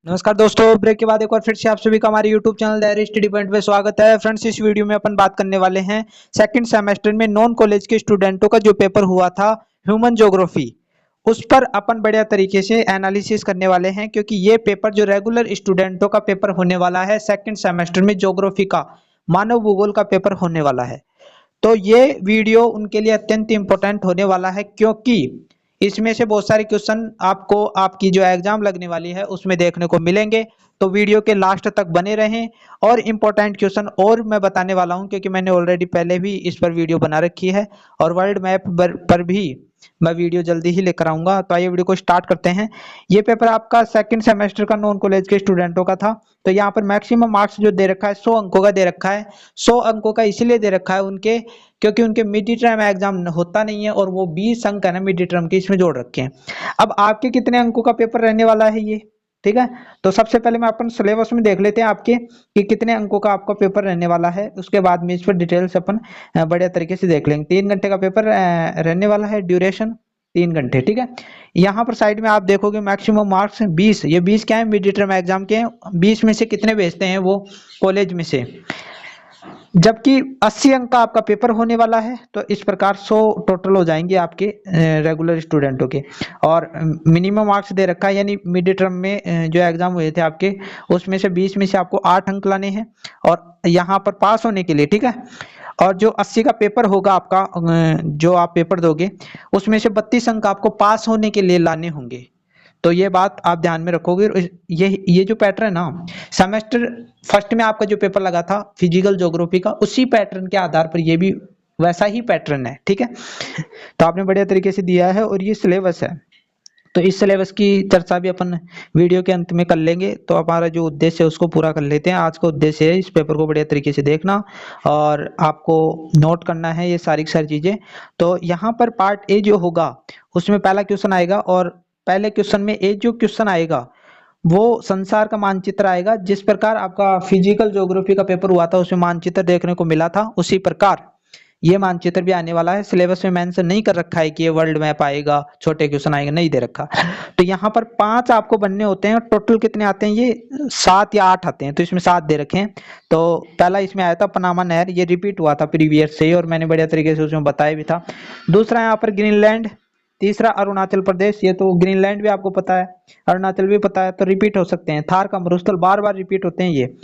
नमस्कार दोस्तों, ब्रेक के बाद एक बार फिर से आप सभी का हमारे YouTube channel diary study point में स्वागत है। फ्रेंड्स, इस वीडियो में अपन बात करने वाले हैं सेकंड सेमेस्टर में नॉन कॉलेज के स्टूडेंटों का जो पेपर हुआ था ह्यूमन ज्योग्राफी, उस पर अपन बढ़िया तरीके से एनालिसिस करने वाले हैं, क्योंकि ये पेपर जो रेगुलर स्टूडेंटों का पेपर होने वाला है सेकंड सेमेस्टर में ज्योग्राफी का मानव भूगोल का पेपर होने वाला है। तो ये वीडियो उनके लिए अत्यंत इंपॉर्टेंट होने वाला है, क्योंकि इसमें से बहुत सारे क्वेश्चन आपको आपकी जो एग्जाम लगने वाली है उसमें देखने को मिलेंगे। तो वीडियो के लास्ट तक बने रहें। और इम्पोर्टेंट क्वेश्चन और मैं बताने वाला हूं, क्योंकि मैंने ऑलरेडी पहले भी इस पर वीडियो बना रखी है और वर्ल्ड मैप पर भी मैं वीडियो जल्दी ही लेकर आऊंगा। तो आइए वीडियो को स्टार्ट करते हैं। ये पेपर आपका सेकंड सेमेस्टर का नॉन कॉलेज के स्टूडेंटों का था। तो यहाँ पर मैक्सिमम मार्क्स जो दे रखा है 100 अंकों का दे रखा है। 100 अंकों का इसलिए दे रखा है उनके, क्योंकि उनके मिड टर्म एग्जाम होता नहीं है और वो 20 अंक है ना मिड टर्म के, इसमें जोड़ रखे हैं। अब आपके कितने अंकों का पेपर रहने वाला है ये, ठीक है। तो सबसे पहले मैं अपन सिलेबस में देख लेते हैं आपके कि कितने अंकों का आपका पेपर रहने वाला है। उसके बाद में इस पर डिटेल से अपन बढ़िया तरीके से देख लेंगे। 3 घंटे का पेपर रहने वाला है, ड्यूरेशन 3 घंटे, ठीक है। यहाँ पर साइड में आप देखोगे मैक्सिमम मार्क्स 20, ये 20 क्या है, मिड टर्म एग्जाम के हैं। 20 में से कितने भेजते हैं वो कॉलेज में से, जबकि 80 अंक का आपका पेपर होने वाला है। तो इस प्रकार 100 टोटल हो जाएंगे आपके रेगुलर स्टूडेंटों के। और मिनिमम मार्क्स दे रखा है, यानी मिड टर्म में जो एग्जाम हुए थे आपके, उसमें से 20 में से आपको 8 अंक लाने हैं और यहाँ पर पास होने के लिए, ठीक है। और जो 80 का पेपर होगा आपका, जो आप पेपर दोगे, उसमें से 32 अंक आपको पास होने के लिए लाने होंगे। तो ये बात आप ध्यान में रखोगे। ये जो पैटर्न है ना, सेमेस्टर फर्स्ट में आपका जो पेपर लगा था फिजिकल ज्योग्राफी का, उसी पैटर्न के आधार पर ये भी वैसा ही पैटर्न है, ठीक है। तो आपने बढ़िया तरीके से दिया है और ये सिलेबस है। तो इस सिलेबस की चर्चा भी अपन वीडियो के अंत में कर लेंगे। तो हमारा जो उद्देश्य है उसको पूरा कर लेते हैं। आज का उद्देश्य है इस पेपर को बढ़िया तरीके से देखना और आपको नोट करना है ये सारी चीजें। तो यहाँ पर पार्ट ए जो होगा उसमें पहला क्वेश्चन आएगा, और पहले क्वेश्चन में ए जो क्वेश्चन आएगा वो संसार का मानचित्र आएगा। जिस प्रकार आपका फिजिकल ज्योग्राफी का पेपर हुआ था उसमें मानचित्र देखने को मिला था, उसी प्रकार ये मानचित्र भी आने वाला है। सिलेबस में मेंशन नहीं कर रखा है कि ये वर्ल्ड मैप आएगा, छोटे क्वेश्चन आएगा, नहीं दे रखा। तो यहाँ पर 5 आपको बनने होते हैं और टोटल कितने आते हैं, ये 7 या 8 आते हैं। तो इसमें 7 दे रखे हैं। तो पहला इसमें आया था पनामा नहर, ये रिपीट हुआ था प्रीवियस से ही और मैंने बढ़िया तरीके से उसमें बताया भी था। दूसरा यहाँ पर ग्रीनलैंड, तीसरा अरुणाचल प्रदेश, ये तो ग्रीनलैंड भी आपको पता है, अरुणाचल भी पता है, तो रिपीट हो सकते हैं। थार का मरुस्थल बार बार रिपीट होते हैं ये।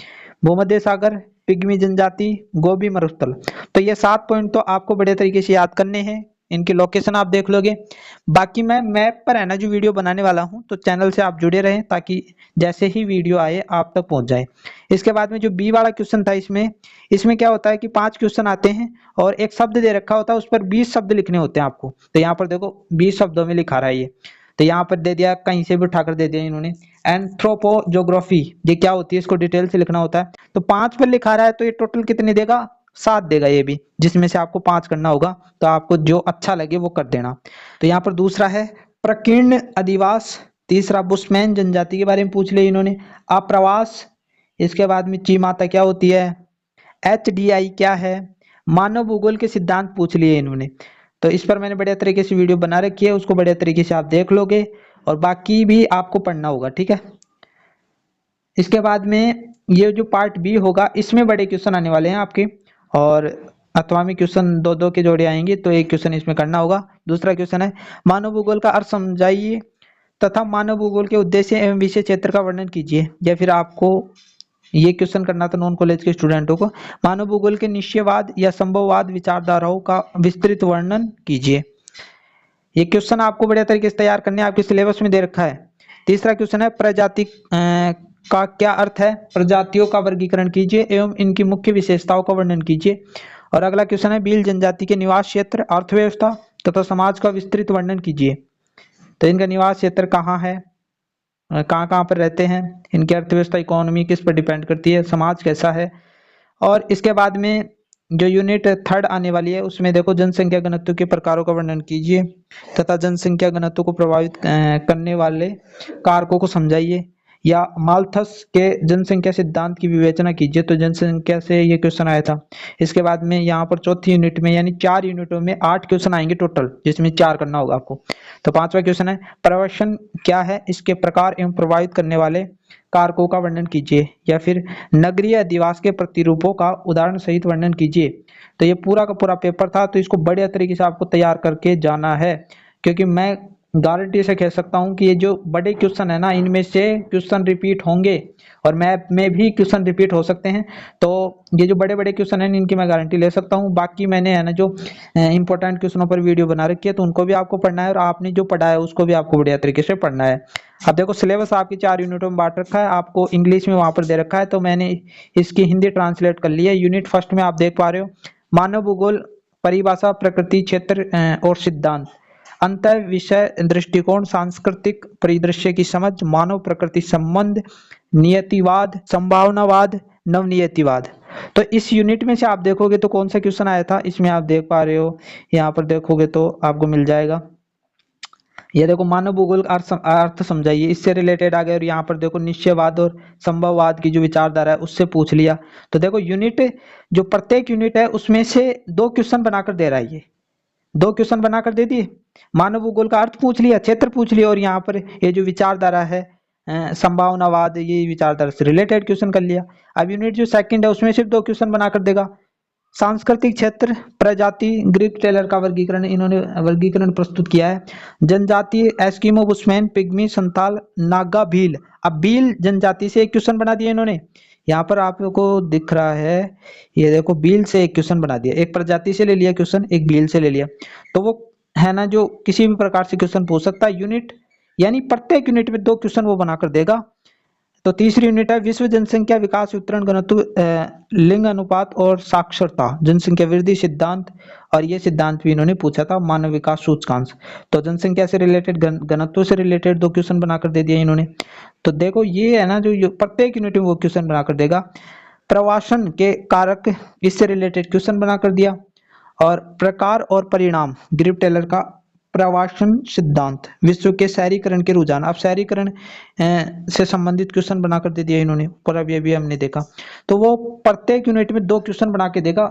भूमध्य सागर, पिग्मी जनजाति, गोबी मरुस्थल। तो ये 7 पॉइंट तो आपको बढ़िया तरीके से याद करने हैं। इनकी लोकेशन आप देख लोगे। बाकी मैं मैप पर है ना जो वीडियो बनाने वाला हूं, तो चैनल से आप जुड़े रहें ताकि जैसे ही वीडियो आए आप तक पहुंच जाए। इसके बाद में जो बी वाला क्वेश्चन था, इसमें क्या होता है कि 5 क्वेश्चन आते हैं और एक शब्द दे रखा होता है, उस पर 20 शब्द लिखने होते हैं आपको। तो यहाँ पर देखो 20 शब्दों में लिखा रहा है ये। तो यहाँ पर दे दिया, कहीं से भी उठाकर दे दिया इन्होंने। एंथ्रोपोजोग्राफी ये क्या होती है, इसको डिटेल से लिखना होता है। तो 5 पर लिखा रहा है, तो ये टोटल कितने देगा, 7 देगा ये भी, जिसमें से आपको 5 करना होगा। तो आपको जो अच्छा लगे वो कर देना। तो यहाँ पर दूसरा है प्रकीर्ण अधिवास, तीसरा बुशमैन जनजाति के बारे में पूछ लिया इन्होंने, आप्रवास। इसके बाद में ची माता क्या होती है, HDI क्या है, मानव भूगोल के सिद्धांत पूछ लिए इन्होंने। तो इस पर मैंने बढ़िया तरीके से वीडियो बना रखी है, उसको बढ़िया तरीके से आप देख लोगे और बाकी भी आपको पढ़ना होगा, ठीक है। इसके बाद में ये जो पार्ट बी होगा, इसमें बड़े क्वेश्चन आने वाले हैं आपके, और अथवा में क्वेश्चन 2-2 के जोड़े आएंगे, तो एक क्वेश्चन इसमें करना होगा। दूसरा क्वेश्चन है मानव भूगोल का अर्थ समझाइए तथा मानव भूगोल के उद्देश्य एवं विषय क्षेत्र का वर्णन कीजिए। या फिर आपको ये क्वेश्चन करना था नॉन कॉलेज के स्टूडेंटों को, मानव भूगोल के निश्चयवाद या संभववाद विचारधाराओं का विस्तृत वर्णन कीजिए। ये क्वेश्चन आपको बढ़िया तरीके से तैयार करने, आपके सिलेबस में दे रखा है। तीसरा क्वेश्चन है प्रजाति का क्या अर्थ है, प्रजातियों का वर्गीकरण कीजिए एवं इनकी मुख्य विशेषताओं का वर्णन कीजिए। और अगला क्वेश्चन है भील जनजाति के निवास क्षेत्र, अर्थव्यवस्था तथा समाज का विस्तृत वर्णन कीजिए। तो इनका निवास क्षेत्र कहाँ है, कहाँ कहाँ पर रहते हैं, इनकी अर्थव्यवस्था इकोनॉमी किस पर डिपेंड करती है, समाज कैसा है। और इसके बाद में जो यूनिट 3 आने वाली है, उसमें देखो जनसंख्या घनत्व के प्रकारों का वर्णन कीजिए तथा जनसंख्या घनत्व को प्रभावित करने वाले कारकों को समझाइए। या माल्थस के जनसंख्या सिद्धांत की विवेचना कीजिए। तो जनसंख्या से ये क्वेश्चन आया था। इसके बाद में यहाँ पर चौथी यूनिट में, यानी 4 यूनिटों में 8 क्वेश्चन आएंगे टोटल, जिसमें 4 करना होगा आपको। तो 5वां क्वेश्चन है प्रवसन क्या है, इसके प्रकार एवं प्रभावित करने वाले कारकों का वर्णन कीजिए, या फिर नगरीय अधिवास के प्रतिरूपों का उदाहरण सहित वर्णन कीजिए। तो ये पूरा का पूरा पेपर था, तो इसको बढ़िया तरीके से आपको तैयार करके जाना है, क्योंकि मैं गारंटी से कह सकता हूँ कि ये जो बड़े क्वेश्चन है ना, इनमें से क्वेश्चन रिपीट होंगे और मैथ में भी क्वेश्चन रिपीट हो सकते हैं। तो ये जो बड़े बड़े क्वेश्चन हैं इनकी मैं गारंटी ले सकता हूँ। बाकी मैंने है ना जो इंपॉर्टेंट क्वेश्चनों पर वीडियो बना रखी है, तो उनको भी आपको पढ़ना है और आपने जो पढ़ा है उसको भी आपको बढ़िया तरीके से पढ़ना है। अब देखो सिलेबस आपकी 4 यूनिटों में बांट रखा है, आपको इंग्लिश में वहां पर दे रखा है, तो मैंने इसकी हिंदी ट्रांसलेट कर ली है। यूनिट फर्स्ट में आप देख पा रहे हो, मानव भूगोल, परिभाषा, प्रकृति, क्षेत्र और सिद्धांत, अंत विषय दृष्टिकोण, सांस्कृतिक परिदृश्य की समझ, मानव प्रकृति संबंध, नियतिवाद, संभावनावाद, नवनियतिवाद। तो इस यूनिट में से आप देखोगे तो कौन सा क्वेश्चन आया था, इसमें आप देख पा रहे हो, यहाँ पर देखोगे तो आपको मिल जाएगा। ये देखो मानव भूगोल का अर्थ समझाइए, इससे रिलेटेड आ गया। और यहाँ पर देखो निश्चयवाद और संभववाद की जो विचारधारा है उससे पूछ लिया। तो देखो यूनिट, जो प्रत्येक यूनिट है उसमें से 2 क्वेश्चन बनाकर दे रहा है, ये 2 क्वेश्चन बनाकर दे दिए। मानव भूगोल का अर्थ पूछ लिया, क्षेत्र पूछ लिया, और यहाँ पर ये जो विचारधारा है संभावनावाद, ये विचारधारा से रिलेटेड क्वेश्चन कर लिया। अब यूनिट जो सेकंड है उसमें सिर्फ 2 क्वेश्चन बनाकर देगा। सांस्कृतिक क्षेत्र, प्रजाति, ग्रिप टेलर का वर्गीकरण, इन्होंने वर्गीकरण प्रस्तुत किया है। जनजाति, Eskimo, Bushman, Pygmy, Santal, Naga, Bhil. अब भील जनजाति से एक क्वेश्चन बना दिया इन्होंने, यहाँ पर आपको दिख रहा है, ये देखो भील से एक क्वेश्चन बना दिया, एक प्रजाति से ले लिया क्वेश्चन, एक भील से ले लिया। तो वो है ना जो किसी भी प्रकार से क्वेश्चन पूछ सकता है। यूनिट यानी प्रत्येक यूनिट में 2 क्वेश्चन वो बनाकर देगा। तो तीसरी यूनिट है विश्व जनसंख्या विकास वितरण घनत्व, लिंग अनुपात और साक्षरता, जनसंख्या वृद्धि सिद्धांत, और ये सिद्धांत भी इन्होंने पूछा था, मानव विकास सूचकांक। तो जनसंख्या से रिलेटेड, घनत्व से रिलेटेड 2 क्वेश्चन बनाकर दे दिया इन्होंने। तो देखो ये है ना जो प्रत्येक यूनिट में वो क्वेश्चन बनाकर देगा। प्रवासन के कारक, इससे रिलेटेड क्वेश्चन बनाकर दिया। और प्रकार और परिणाम, ग्रिप टेलर का प्रवासन सिद्धांत, विश्व के शहरीकरण के रुझान। अब शहरीकरण से संबंधित क्वेश्चन बनाकर दे दिया इन्होंने, पर अब ये भी हमने देखा। तो वो प्रत्येक यूनिट में 2 क्वेश्चन बना के देगा,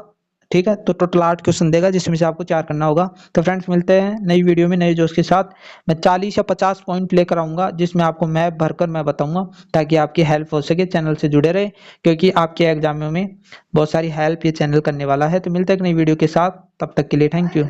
ठीक है। तो टोटल 8 क्वेश्चन देगा, जिसमें से आपको 4 करना होगा। तो फ्रेंड्स मिलते हैं नई वीडियो में नए जोश के साथ। मैं 40 या 50 पॉइंट लेकर आऊंगा, जिसमें आपको मैप भरकर मैं बताऊंगा, ताकि आपकी हेल्प हो सके। चैनल से जुड़े रहे, क्योंकि आपके एग्जामों में बहुत सारी हेल्प ये चैनल करने वाला है। तो मिलते हैं एक नई वीडियो के साथ, तब तक के लिए थैंक यू।